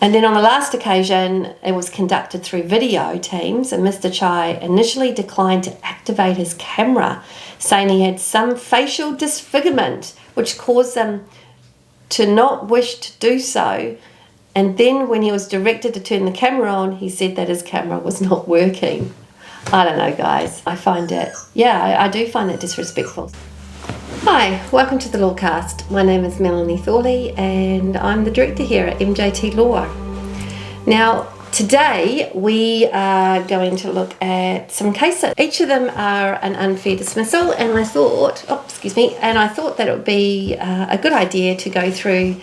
And then on the last occasion, it was conducted through video teams, and Mr. Chai initially declined to activate his camera, saying he had some facial disfigurement, which caused him to not wish to do so. And then when he was directed to turn the camera on, he said that his camera was not working. I don't know, guys. I do find it disrespectful. Hi, welcome to the Lawcast. My name is Melanie Thorley and I'm the director here at MJT Law. Now, today we are going to look at some cases. Each of them are an unfair dismissal, and I thought that it would be a good idea to go through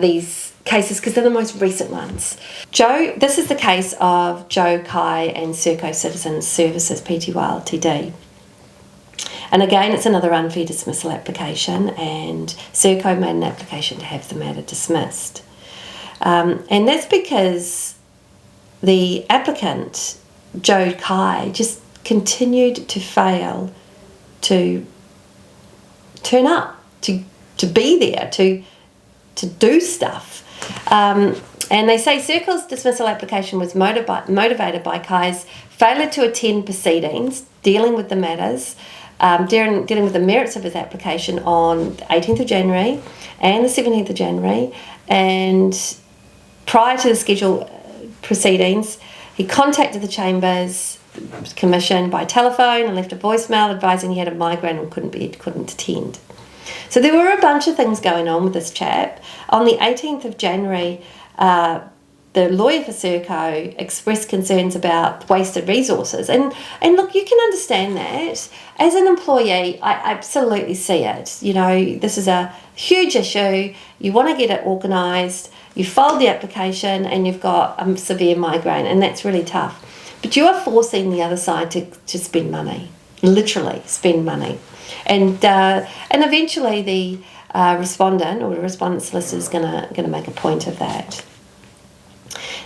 these cases because they're the most recent ones. This is the case of Joe Kai and Serco Citizen Services Pty Ltd. And again, it's another unfair dismissal application, and Serco made an application to have the matter dismissed. And that's because the applicant, Joe Kai, just continued to fail to turn up, to be there, to do stuff. And they say Serco's dismissal application was motivated by Kai's failure to attend proceedings dealing with the matters, dealing with the merits of his application on the 18th of January and the 17th of January. And prior to the scheduled proceedings, he contacted the Chambers Commission by telephone and left a voicemail advising he had a migraine and couldn't attend. So there were a bunch of things going on with this chap. On the 18th of January, the lawyer for Serco expressed concerns about wasted resources. And look, you can understand that. As an employee, I absolutely see it. You know, this is a huge issue. You want to get it organised. You filed the application and you've got a severe migraine, and that's really tough. But you are forcing the other side to spend money, literally spend money. And eventually the respondent or the respondent solicitor is going to make a point of that.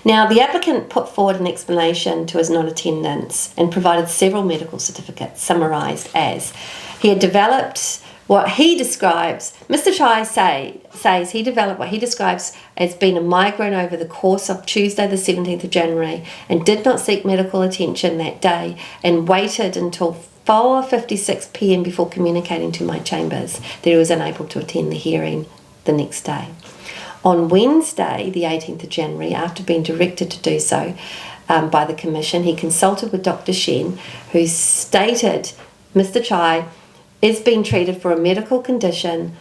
Now, the applicant put forward an explanation to his non-attendance and provided several medical certificates summarised as he had developed what he describes, Mr. Chai says he developed what he describes as being a migraine over the course of Tuesday the 17th of January and did not seek medical attention that day and waited until 4:56 p.m. before communicating to my chambers that he was unable to attend the hearing the next day. On Wednesday, the 18th of January, after being directed to do so by the Commission, he consulted with Dr. Shen, who stated Mr. Chai is being treated for a medical condition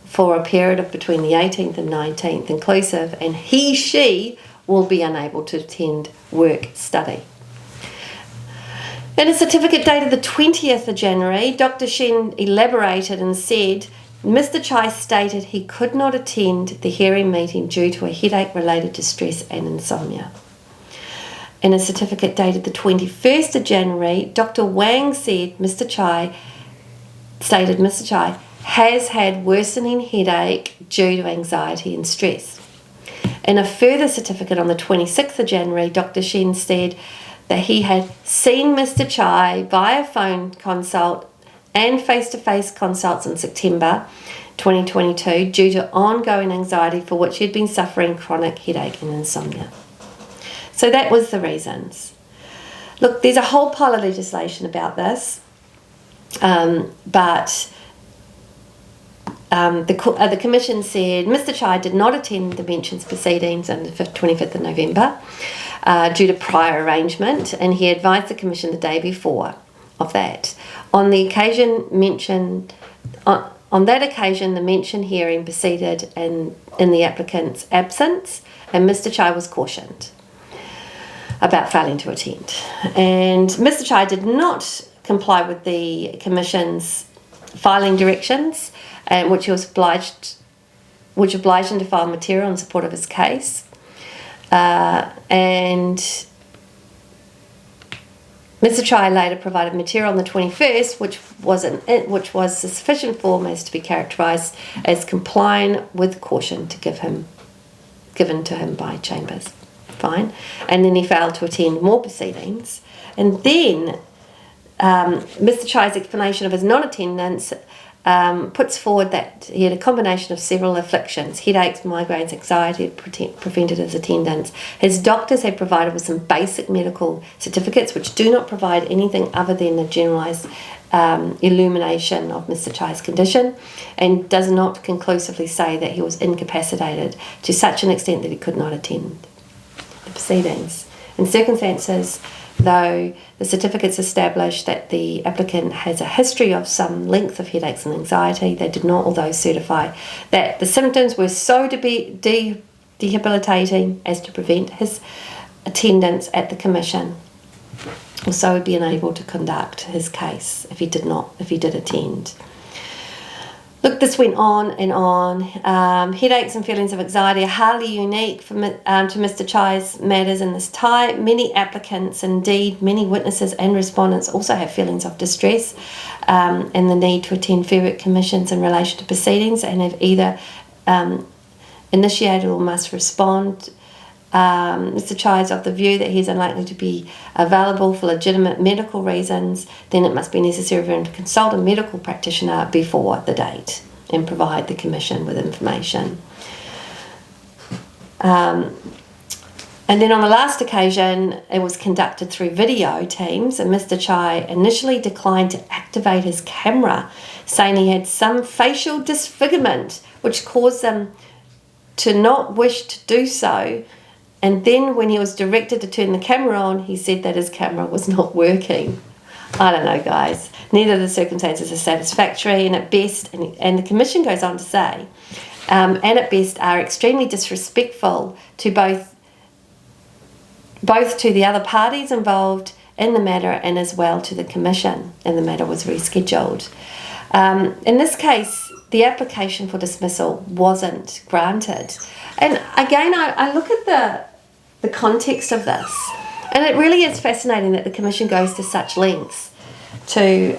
for a period of between the 18th and 19th inclusive, and she will be unable to attend work study. In a certificate dated the 20th of January, Dr. Shen elaborated and said Mr. Chai stated he could not attend the hearing meeting due to a headache related to stress and insomnia. In a certificate dated the 21st of January, Dr. Wang said Mr. Chai has had worsening headache due to anxiety and stress. In a further certificate on the 26th of January, Dr. Shen said that he had seen Mr. Chai via phone consult and face-to-face consults in September 2022 due to ongoing anxiety for which he had been suffering chronic headache and insomnia. So that was the reasons. Look, there's a whole pile of legislation about this, but the Commission said Mr. Chai did not attend the mentioned proceedings on the 25th of November due to prior arrangement, and he advised the Commission the day before of that. On that occasion, the mentioned hearing proceeded in the applicant's absence, and Mr. Chai was cautioned about failing to attend. And Mr. Chai did not comply with the Commission's filing directions, which obliged him to file material in support of his case. And Mr. Chai later provided material on the 21st, which was a sufficient form as to be characterised as complying with caution given to him by Chambers. Fine. And then he failed to attend more proceedings. And then Mr. Chai's explanation of his non-attendance puts forward that he had a combination of several afflictions: headaches, migraines, anxiety had prevented his attendance. His doctors had provided with some basic medical certificates which do not provide anything other than the generalised illumination of Mr. Chai's condition, and does not conclusively say that he was incapacitated to such an extent that he could not attend the proceedings. In circumstances, though the certificates establish that the applicant has a history of some length of headaches and anxiety, they did not, although, certify that the symptoms were so debilitating as to prevent his attendance at the commission, or so be unable to conduct his case if he did attend. Look, this went on and on. Headaches and feelings of anxiety are hardly unique to Mr. Chai's matters in this type. Many applicants, indeed many witnesses and respondents, also have feelings of distress and the need to attend Fair Work commissions in relation to proceedings, and have either initiated or must respond. Mr. Chai is of the view that he is unlikely to be available for legitimate medical reasons. Then it must be necessary for him to consult a medical practitioner before the date and provide the commission with information. And then on the last occasion, it was conducted through video teams, and Mr. Chai initially declined to activate his camera, saying he had some facial disfigurement which caused him to not wish to do so. And then when he was directed to turn the camera on, he said that his camera was not working. I don't know, guys. Neither of the circumstances are satisfactory, and at best, and the commission goes on to say, and at best are extremely disrespectful to both to the other parties involved in the matter and as well to the commission, and the matter was rescheduled. In this case, the application for dismissal wasn't granted. And again, I look at the context of this, and it really is fascinating that the commission goes to such lengths to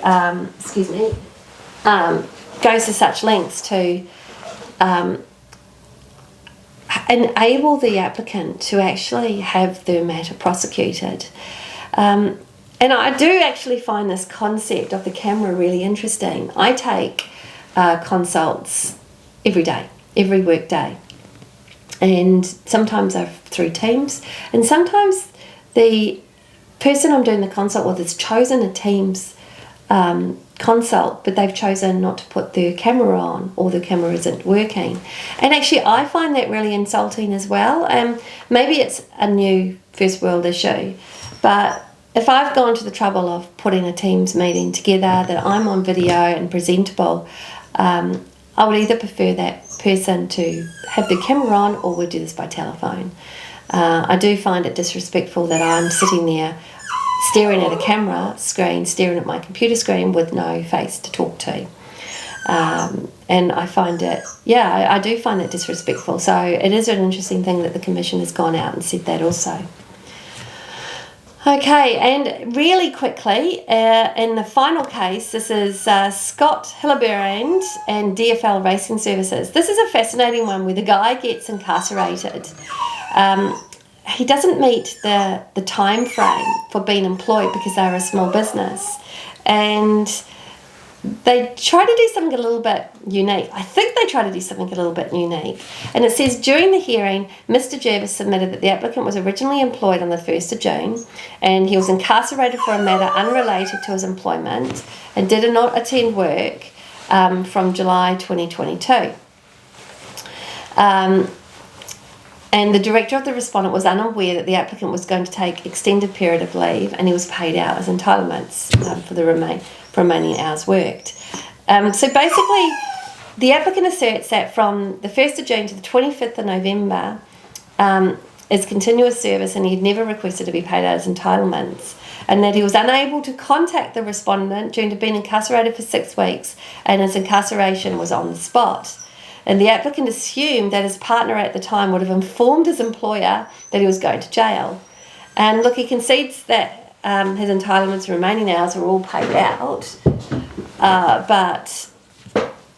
enable the applicant to actually have their matter prosecuted. And I do actually find this concept of the camera really interesting. I take consults every day, every work day. And sometimes they're through Teams, and sometimes the person I'm doing the consult with has chosen a Teams consult, but they've chosen not to put their camera on, or the camera isn't working. And actually I find that really insulting as well. Maybe it's a new first world issue, but if I've gone to the trouble of putting a Teams meeting together that I'm on video and presentable, I would either prefer that person to have their camera on, or would do this by telephone. I do find it disrespectful that I'm sitting there staring at a camera screen, staring at my computer screen with no face to talk to. And I find it, I do find it disrespectful. So it is an interesting thing that the commission has gone out and said that also. Okay, and really quickly, in the final case, this is Scott Hillebrand and DFL Racing Services. This is a fascinating one where the guy gets incarcerated. He doesn't meet the time frame for being employed because they're a small business. And they try to do something a little bit unique. I think they try to do something a little bit unique. And it says, during the hearing, Mr. Jervis submitted that the applicant was originally employed on the 1st of June, and he was incarcerated for a matter unrelated to his employment and did not attend work from July 2022. And the director of the respondent was unaware that the applicant was going to take extended period of leave, and he was paid out as entitlements for the remaining hours worked. So basically, the applicant asserts that from the 1st of June to the 25th of November is continuous service, and he had never requested to be paid out as entitlements, and that he was unable to contact the respondent due to being incarcerated for 6 weeks, and his incarceration was on the spot. And the applicant assumed that his partner at the time would have informed his employer that he was going to jail. And look, he concedes that his entitlements and remaining hours were all paid out, but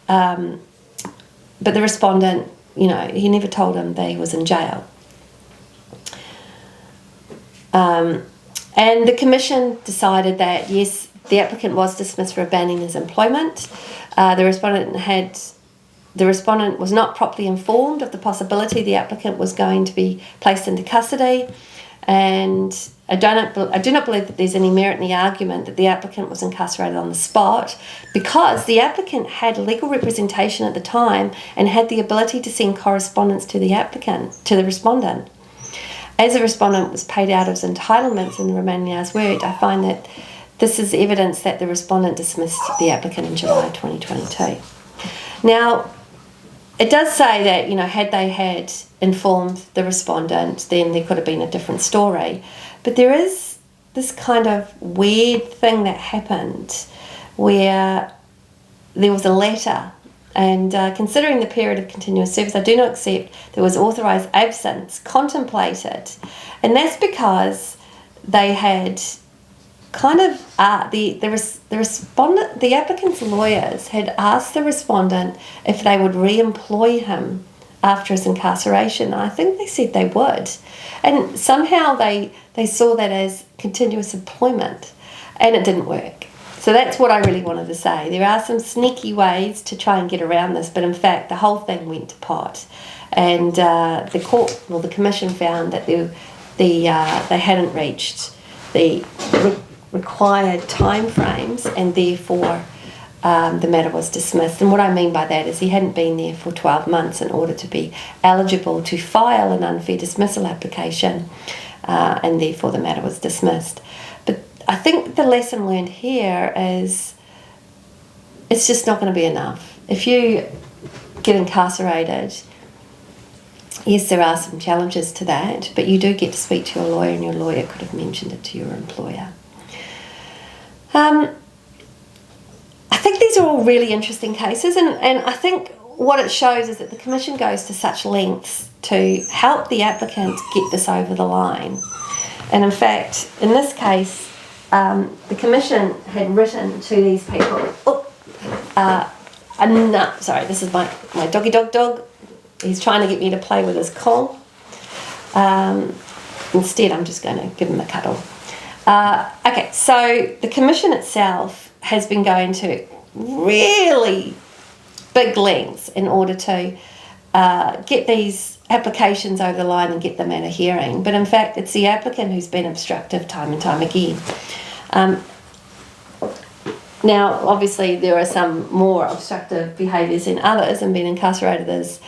the respondent, he never told him that he was in jail. And the commission decided that, yes, the applicant was dismissed for abandoning his employment. The respondent was not properly informed of the possibility the applicant was going to be placed into custody, and I do not believe that there's any merit in the argument that the applicant was incarcerated on the spot, because the applicant had legal representation at the time and had the ability to send correspondence to the respondent. As the respondent was paid out of his entitlements in the remaining hours worked, I find that this is evidence that the respondent dismissed the applicant in July 2022. Now, it does say that, had they had informed the respondent, then there could have been a different story. But there is this kind of weird thing that happened where there was a letter, and considering the period of continuous service, I do not accept there was authorised absence contemplated. And that's because they had kind of the applicant's lawyers had asked the respondent if they would re-employ him after his incarceration. I think they said they would, and somehow they saw that as continuous employment, and it didn't work. So that's what I really wanted to say. There are some sneaky ways to try and get around this, but in fact the whole thing went to pot, and the commission found that they hadn't reached the required time frames, and therefore the matter was dismissed. And what I mean by that is he hadn't been there for 12 months in order to be eligible to file an unfair dismissal application, and therefore the matter was dismissed. But I think the lesson learned here is it's just not going to be enough. If you get incarcerated, yes, there are some challenges to that, but you do get to speak to your lawyer, and your lawyer could have mentioned it to your employer. I think these are all really interesting cases, and I think what it shows is that the Commission goes to such lengths to help the applicant get this over the line. And in fact, in this case, the Commission had written to these people, sorry, this is my doggy dog. He's trying to get me to play with his Kong. Instead, I'm just going to give him a cuddle. Okay, so the Commission itself has been going to really big lengths in order to get these applications over the line and get them at a hearing. But in fact, it's the applicant who's been obstructive time and time again. Now, obviously, there are some more obstructive behaviours than others, and being incarcerated is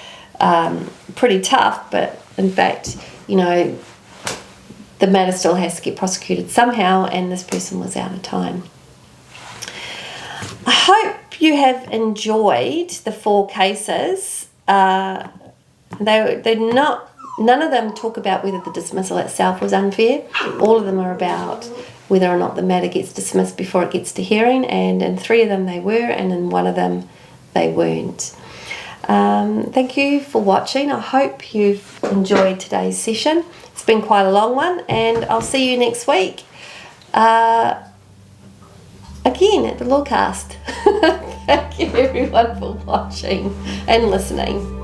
pretty tough, but in fact, the matter still has to get prosecuted somehow, and this person was out of time. I hope you have enjoyed the 4 cases. None of them talk about whether the dismissal itself was unfair. All of them are about whether or not the matter gets dismissed before it gets to hearing, and in 3 of them they were, and in 1 of them they weren't. Thank you for watching. I hope you've enjoyed today's session. It's been quite a long one, and I'll see you next week again at the Lawcast. Thank you everyone for watching and listening.